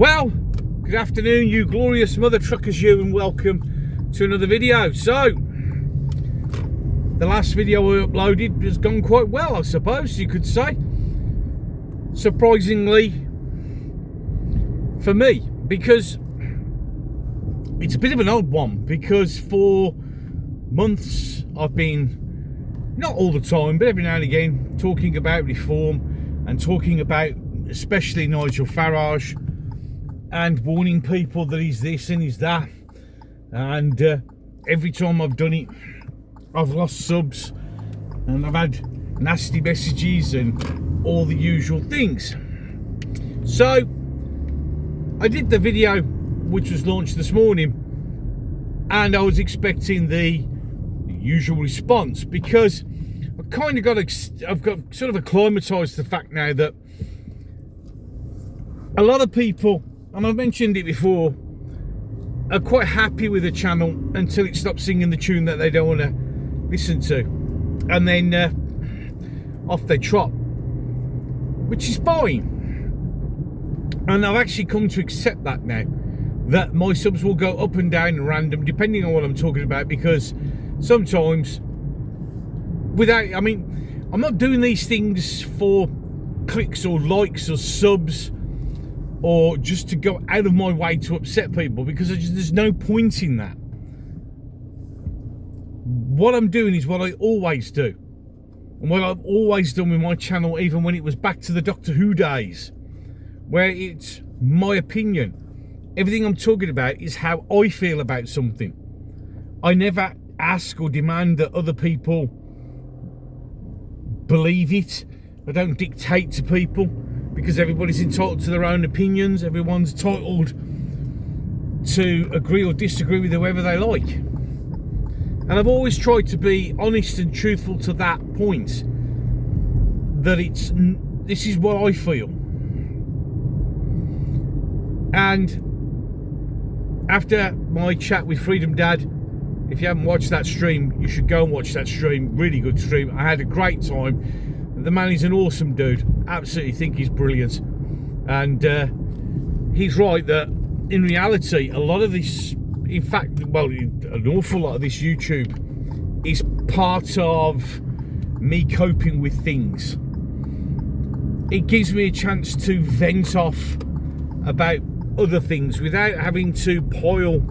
Well, good afternoon, you glorious mother truckers, you, and welcome to another video. So, the last video I uploaded has gone quite well, I suppose you could say. Surprisingly for me, because it's a bit of an odd one, because for months I've been, not all the time, but every now and again, talking about reform and talking about especially Nigel Farage and warning people that he's this and he's that, and every time I've done it I've lost subs and I've had nasty messages and all the usual things. So I did the video which was launched this morning, and I was expecting the usual response, because I've kind of I've got sort of acclimatized to the fact now that a lot of people, and I've mentioned it before, are quite happy with the channel until it stops singing the tune that they don't want to listen to, and then off they trot, which is fine. And I've actually come to accept that now, that my subs will go up and down and random depending on what I'm talking about, because sometimes I'm not doing these things for clicks or likes or subs, or just to go out of my way to upset people, because there's no point in that. What I'm doing is what I always do, and what I've always done with my channel, even when it was back to the Doctor Who days, where it's my opinion. Everything I'm talking about is how I feel about something. I never ask or demand that other people believe it. I don't dictate to people, because everybody's entitled to their own opinions. Everyone's entitled to agree or disagree with whoever they like. And I've always tried to be honest and truthful to that point, that this is what I feel. And after my chat with Freedom Dad, if you haven't watched that stream, you should go and watch that stream. Really good stream. I had a great time. The man is an awesome dude. Absolutely think he's brilliant. And he's right that in reality, a lot of this, in fact, well, an awful lot of this YouTube is part of me coping with things. It gives me a chance to vent off about other things without having to pile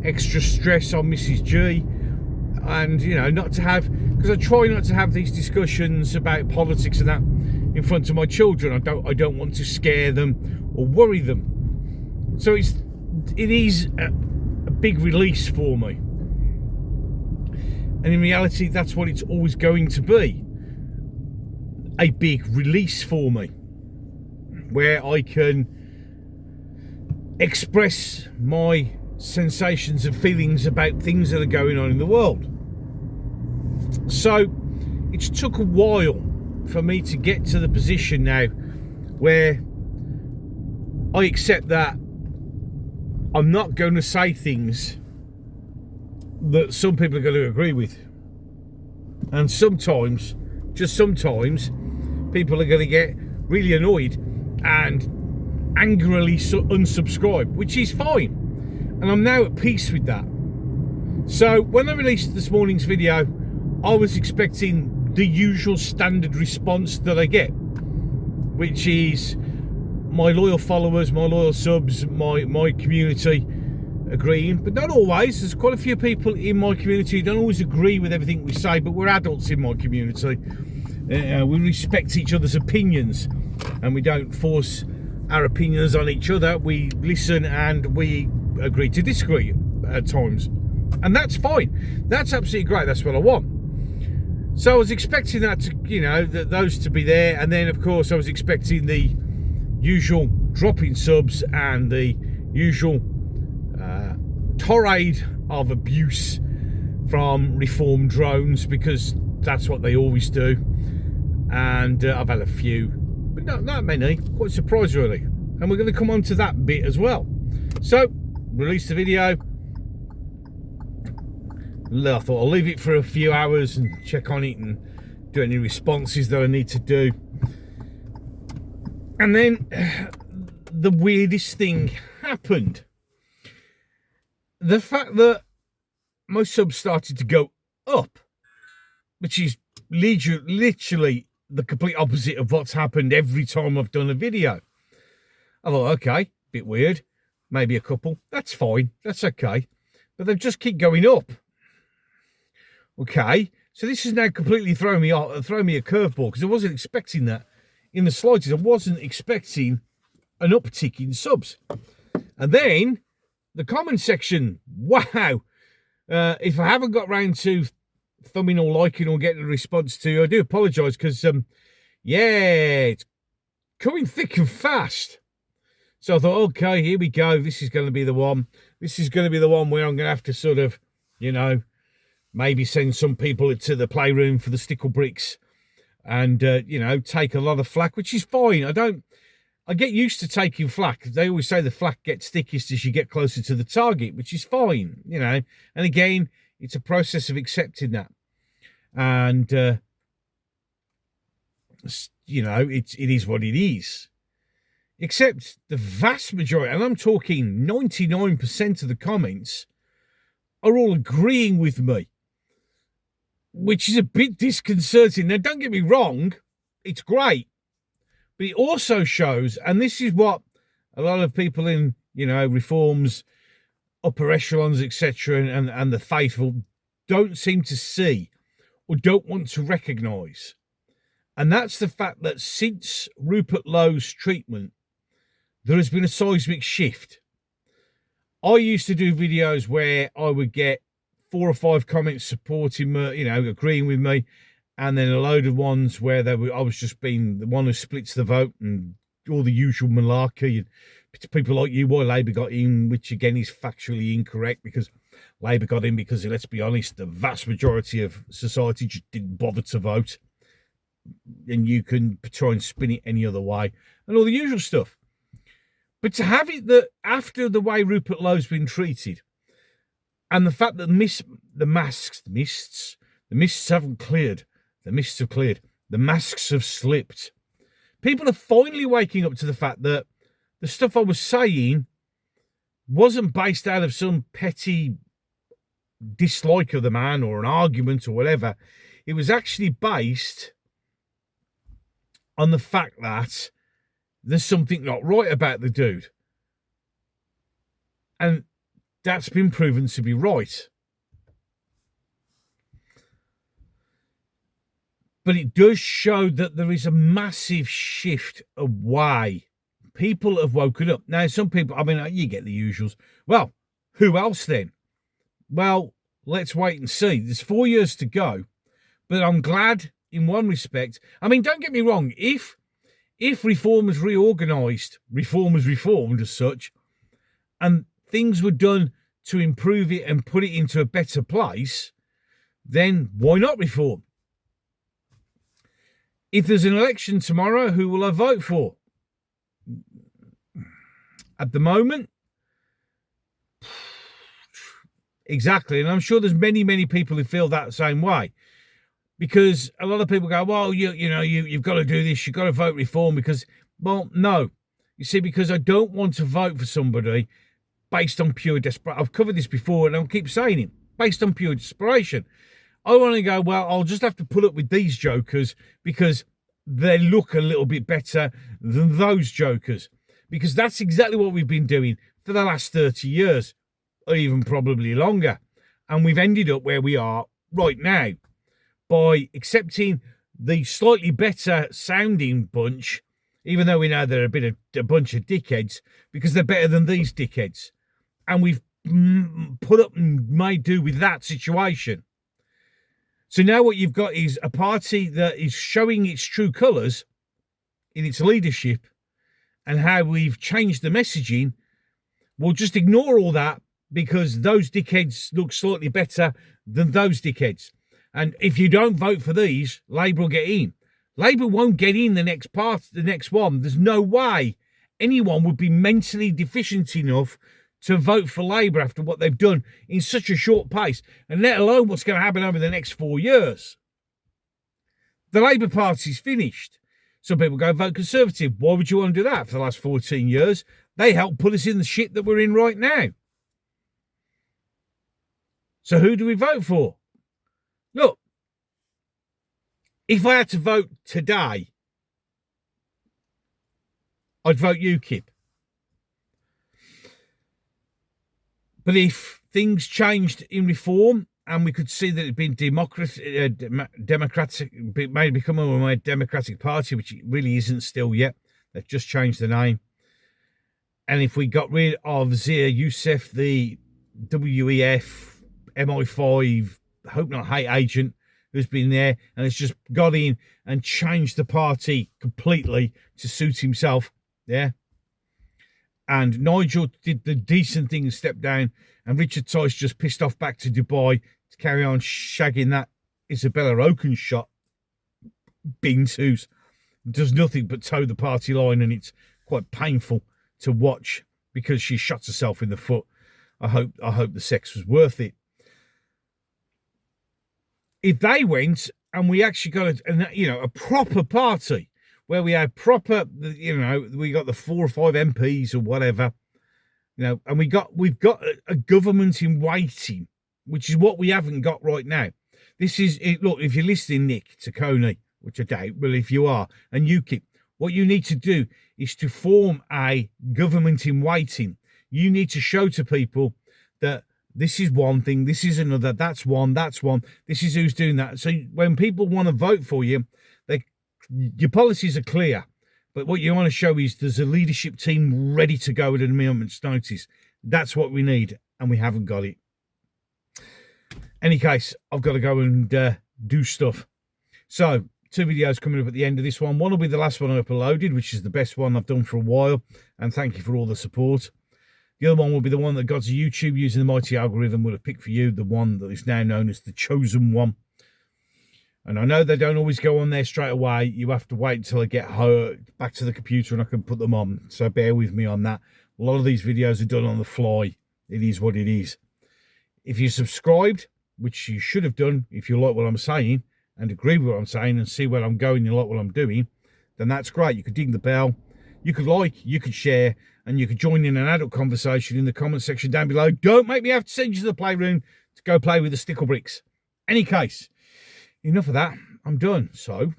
extra stress on Mrs. G, and not to have, because I try not to have these discussions about politics and that in front of my children. I don't want to scare them or worry them. So it is a big release for me, and in reality that's what it's always going to be, a big release for me, where I can express my sensations and feelings about things that are going on in the world. So it's took a while for me to get to the position now where I accept that I'm not going to say things that some people are going to agree with, and sometimes, just sometimes, people are going to get really annoyed and angrily unsubscribe, which is fine, and I'm now at peace with that. So when I released this morning's video, I was expecting the usual standard response that I get, which is my loyal followers, my loyal subs, my community agreeing, but not always. There's quite a few people in my community who don't always agree with everything we say, but we're adults in my community. We respect each other's opinions, and we don't force our opinions on each other. We listen and we agree to disagree at times, and that's fine. That's absolutely great. That's what I want. So I was expecting that to, those to be there, and then of course I was expecting the usual drop in subs and the usual tirade of abuse from reform drones, because that's what they always do. And I've had a few, but not that many. Quite surprised really, and we're going to come on to that bit as well. So released the video. I thought I'll leave it for a few hours and check on it and do any responses that I need to do. And then the weirdest thing happened. The fact that my subs started to go up, which is literally the complete opposite of what's happened every time I've done a video. I thought, okay, bit weird. Maybe a couple. That's fine. That's okay. But they just keep going up. Okay. So this has now completely thrown me a curveball, because I wasn't expecting that in the slightest. I wasn't expecting an uptick in subs. And then the comment section, wow. If I haven't got round to thumbing or liking or getting a response to, I do apologise, because, yeah, it's coming thick and fast. So I thought, okay, here we go. This is going to be the one. This is going to be the one where I'm going to have to sort of, you know, maybe send some people to the playroom for the stickle bricks and, you know, take a lot of flack, which is fine. I get used to taking flack. They always say the flack gets thickest as you get closer to the target, which is fine, you know. And again, it's a process of accepting that. And, you know, it is what it is. Except the vast majority, and I'm talking 99% of the comments, are all agreeing with me, which is a bit disconcerting. Now, don't get me wrong, it's great. But it also shows, and this is what a lot of people in, you know, reforms, upper echelons, etc., and the faithful don't seem to see or don't want to recognise. And that's the fact that since Rupert Lowe's treatment, there has been a seismic shift. I used to do videos where I would get 4 or 5 comments supporting me, you know, agreeing with me, and then a load of ones where I was just being the one who splits the vote and all the usual malarkey. And people like you, why Labour got in, which again is factually incorrect, because Labour got in because, let's be honest, the vast majority of society just didn't bother to vote. And you can try and spin it any other way and all the usual stuff. But to have it that after the way Rupert Lowe's been treated, and the fact that the mists haven't cleared, the mists have cleared, the masks have slipped. People are finally waking up to the fact that the stuff I was saying wasn't based out of some petty dislike of the man or an argument or whatever. It was actually based on the fact that there's something not right about the dude. And that's been proven to be right. But it does show that there is a massive shift away. People have woken up. Now, some people, I mean, you get the usuals. Well, who else then? Well, let's wait and see. There's 4 years to go. But I'm glad in one respect. I mean, don't get me wrong. If reform was reorganised, reform was reformed as such, and things were done to improve it and put it into a better place, then why not reform? If there's an election tomorrow, who will I vote for? At the moment, exactly, and I'm sure there's many people who feel that same way. Because a lot of people go, well, you've got to do this, you've got to vote reform because, well, no. You see, because I don't want to vote for somebody based on pure desperation. I've covered this before and I'll keep saying it, based on pure desperation. I want to go, well, I'll just have to put up with these jokers because they look a little bit better than those jokers. Because that's exactly what we've been doing for the last 30 years, or even probably longer. And we've ended up where we are right now, by accepting the slightly better sounding bunch, even though we know they're a bunch of dickheads, because they're better than these dickheads. And we've put up and made do with that situation. So now what you've got is a party that is showing its true colours in its leadership, and how we've changed the messaging. We'll just ignore all that because those dickheads look slightly better than those dickheads. And if you don't vote for these, Labour will get in. Labour won't get in the next one. There's no way anyone would be mentally deficient enough to vote for Labour after what they've done in such a short pace, and let alone what's going to happen over the next 4 years. The Labour Party's finished. Some people go vote Conservative. Why would you want to do that? For the last 14 years, they helped put us in the shit that we're in right now. So who do we vote for? Look, if I had to vote today, I'd vote UKIP. But if things changed in reform and we could see that it'd been democratic, made become a more democratic party, which it really isn't still yet. They've just changed the name. And if we got rid of Zia Youssef, the WEF, MI5, hope not hate agent, who's been there and has just got in and changed the party completely to suit himself, yeah. And Nigel did the decent thing and stepped down, and Richard Tice just pissed off back to Dubai to carry on shagging that Isabella Oakeshott beans who does nothing but toe the party line, and it's quite painful to watch because she shot herself in the foot. I hope the sex was worth it. If they went and we actually got a proper party where we had proper, we got the 4 or 5 MPs or whatever, and we've got a government in waiting, which is what we haven't got right now. This is it. Look, if you're listening, Nick Taccone, which I doubt, well, if you are, and UKIP, what you need to do is to form a government in waiting. You need to show to people that this is one thing, this is another, that's one, this is who's doing that. So when people want to vote for you, your policies are clear, but what you want to show is there's a leadership team ready to go at a moment's notice. That's what we need, and we haven't got it. Any case, I've got to go and do stuff. So 2 videos coming up at the end of this one. One will be the last one I uploaded, which is the best one I've done for a while, and thank you for all the support. The other one will be the one that got to YouTube using the mighty algorithm will have picked for you, the one that is now known as the chosen one. And I know they don't always go on there straight away. You have to wait until I get back to the computer and I can put them on. So bear with me on that. A lot of these videos are done on the fly. It is what it is. If you subscribed, which you should have done if you like what I'm saying and agree with what I'm saying and see where I'm going, you like what I'm doing, then that's great. You could ding the bell. You could like, you could share, and you could join in an adult conversation in the comment section down below. Don't make me have to send you to the playroom to go play with the stickle bricks. Any case, enough of that. I'm done. So,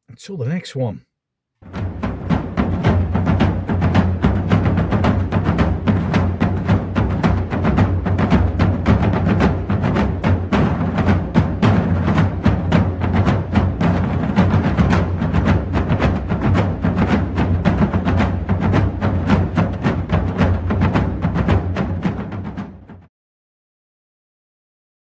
until the next one.